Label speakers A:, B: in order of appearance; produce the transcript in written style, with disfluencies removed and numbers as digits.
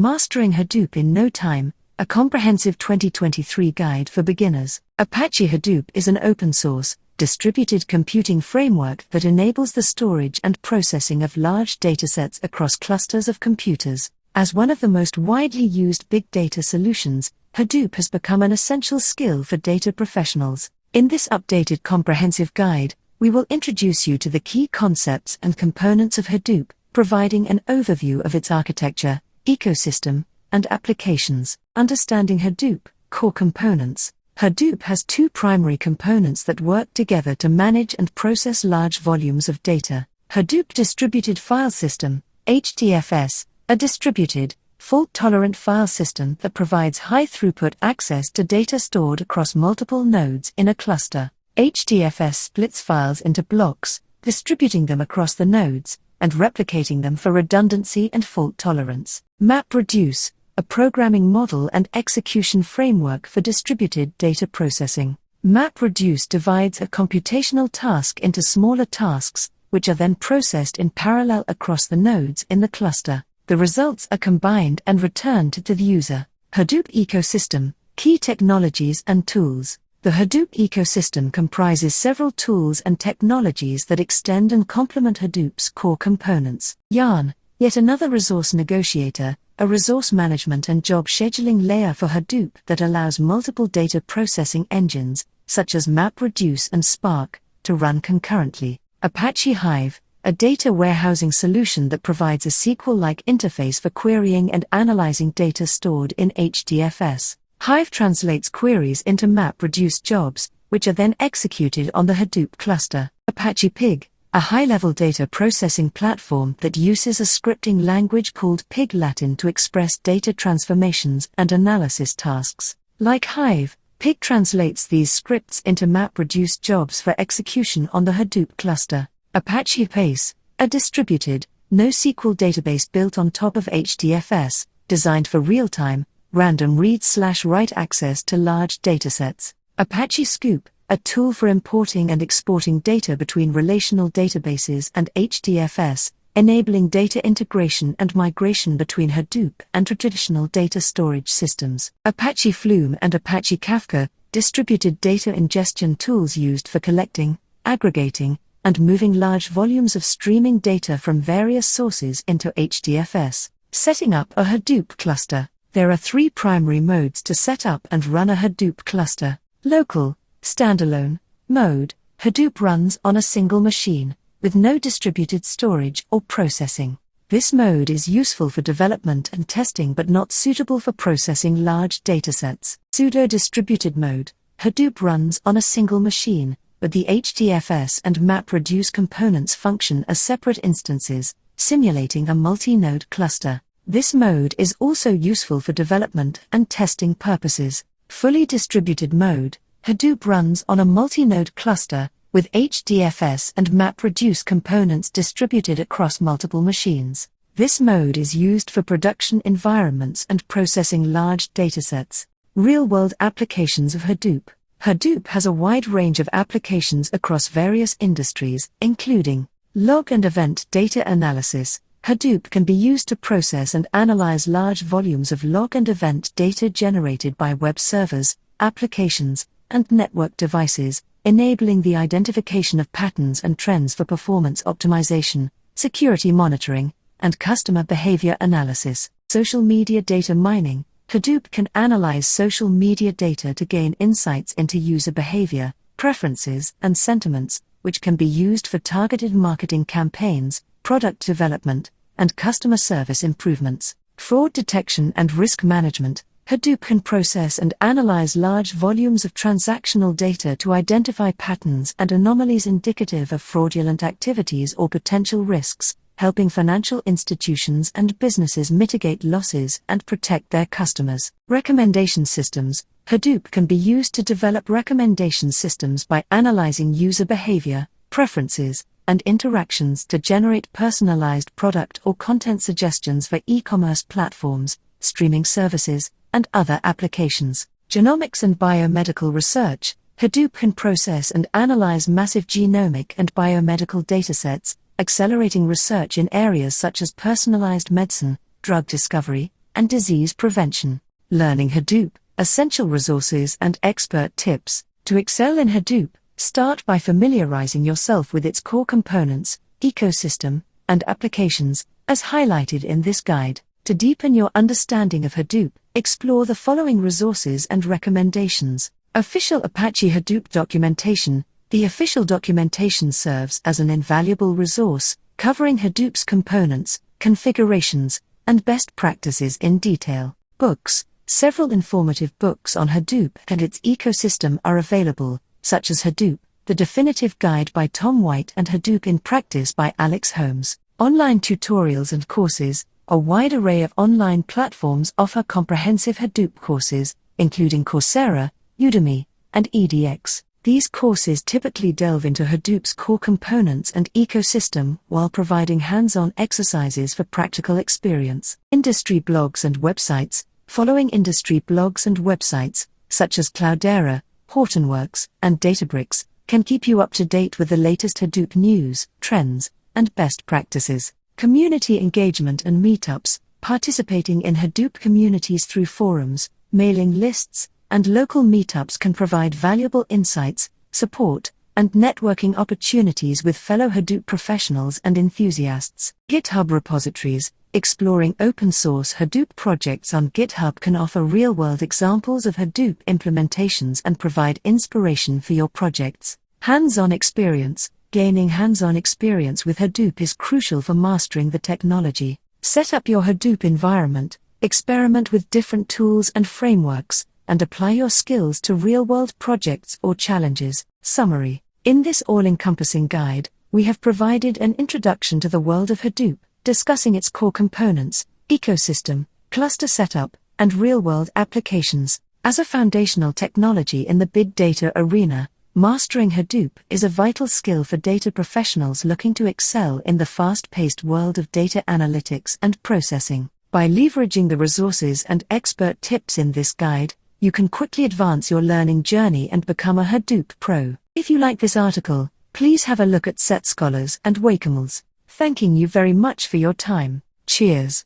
A: Mastering Hadoop in No Time, a comprehensive 2023 guide for beginners. Apache Hadoop is an open-source, distributed computing framework that enables the storage and processing of large datasets across clusters of computers. As one of the most widely used big data solutions, Hadoop has become an essential skill for data professionals. In this updated comprehensive guide, we will introduce you to the key concepts and components of Hadoop, providing an overview of its architecture, ecosystem, and applications. Understanding Hadoop, core components. Hadoop has two primary components that work together to manage and process large volumes of data. Hadoop Distributed File System, HDFS, a distributed, fault-tolerant file system that provides high-throughput access to data stored across multiple nodes in a cluster. HDFS splits files into blocks, distributing them across the nodes, and replicating them for redundancy and fault tolerance. MapReduce, a programming model and execution framework for distributed data processing. MapReduce divides a computational task into smaller tasks, which are then processed in parallel across the nodes in the cluster. The results are combined and returned to the user. Hadoop ecosystem, key technologies and tools. The Hadoop ecosystem comprises several tools and technologies that extend and complement Hadoop's core components. Yarn, yet another resource negotiator, a resource management and job scheduling layer for Hadoop that allows multiple data processing engines, such as MapReduce and Spark, to run concurrently. Apache Hive, a data warehousing solution that provides a SQL-like interface for querying and analyzing data stored in HDFS. Hive translates queries into MapReduce jobs, which are then executed on the Hadoop cluster. Apache Pig, a high-level data processing platform that uses a scripting language called Pig Latin to express data transformations and analysis tasks. Like Hive, Pig translates these scripts into MapReduce jobs for execution on the Hadoop cluster. Apache Pace, a distributed, NoSQL database built on top of HDFS, designed for real-time, random read/write access to large datasets. Apache Scoop, a tool for importing and exporting data between relational databases and HDFS, enabling data integration and migration between Hadoop and traditional data storage systems. Apache Flume and Apache Kafka, distributed data ingestion tools used for collecting, aggregating, and moving large volumes of streaming data from various sources into HDFS. Setting up a Hadoop cluster. There are three primary modes to set up and run a Hadoop cluster. Local, standalone, mode. Hadoop runs on a single machine, with no distributed storage or processing. This mode is useful for development and testing but not suitable for processing large datasets. Pseudo-distributed mode. Hadoop runs on a single machine, but the HDFS and MapReduce components function as separate instances, simulating a multi-node cluster. This mode is also useful for development and testing purposes. Fully distributed mode. Hadoop runs on a multi-node cluster, with HDFS and MapReduce components distributed across multiple machines. This mode is used for production environments and processing large datasets. Real-world applications of Hadoop. Hadoop has a wide range of applications across various industries, including log and event data analysis. Hadoop can be used to process and analyze large volumes of log and event data generated by web servers, applications, and network devices, enabling the identification of patterns and trends for performance optimization, security monitoring, and customer behavior analysis. Social media data mining. Hadoop can analyze social media data to gain insights into user behavior, preferences, and sentiments, which can be used for targeted marketing campaigns, product development, and customer service improvements. Fraud detection and risk management. Hadoop can process and analyze large volumes of transactional data to identify patterns and anomalies indicative of fraudulent activities or potential risks, helping financial institutions and businesses mitigate losses and protect their customers. Recommendation systems. Hadoop can be used to develop recommendation systems by analyzing user behavior, preferences, and interactions to generate personalized product or content suggestions for e-commerce platforms, streaming services, and other applications. Genomics and biomedical research. Hadoop can process and analyze massive genomic and biomedical datasets, accelerating research in areas such as personalized medicine, drug discovery, and disease prevention. Learning Hadoop, essential resources and expert tips. To excel in Hadoop, start by familiarizing yourself with its core components, ecosystem, and applications, as highlighted in this guide. To deepen your understanding of Hadoop, explore the following resources and recommendations. Official Apache Hadoop documentation. The official documentation serves as an invaluable resource, covering Hadoop's components, configurations, and best practices in detail. Books. Several informative books on Hadoop and its ecosystem are available, such as Hadoop, The Definitive Guide by Tom White and Hadoop in Practice by Alex Holmes. Online tutorials and courses. A wide array of online platforms offer comprehensive Hadoop courses, including Coursera, Udemy, and edX. These courses typically delve into Hadoop's core components and ecosystem while providing hands-on exercises for practical experience. Industry blogs and websites. Following industry blogs and websites, such as Cloudera, Hortonworks, and Databricks, can keep you up to date with the latest Hadoop news, trends, and best practices. Community engagement and meetups. Participating in Hadoop communities through forums, mailing lists, and local meetups can provide valuable insights, support, and networking opportunities with fellow Hadoop professionals and enthusiasts. GitHub repositories. Exploring open-source Hadoop projects on GitHub can offer real-world examples of Hadoop implementations and provide inspiration for your projects. Hands-on experience. Gaining hands-on experience with Hadoop is crucial for mastering the technology. Set up your Hadoop environment, experiment with different tools and frameworks, and apply your skills to real-world projects or challenges. Summary. In this all-encompassing guide, we have provided an introduction to the world of Hadoop, discussing its core components, ecosystem, cluster setup, and real-world applications. As a foundational technology in the big data arena, mastering Hadoop is a vital skill for data professionals looking to excel in the fast-paced world of data analytics and processing. By leveraging the resources and expert tips in this guide, you can quickly advance your learning journey and become a Hadoop pro. If you like this article, please have a look at Set Scholars and Wakemuls. Thanking you very much for your time. Cheers.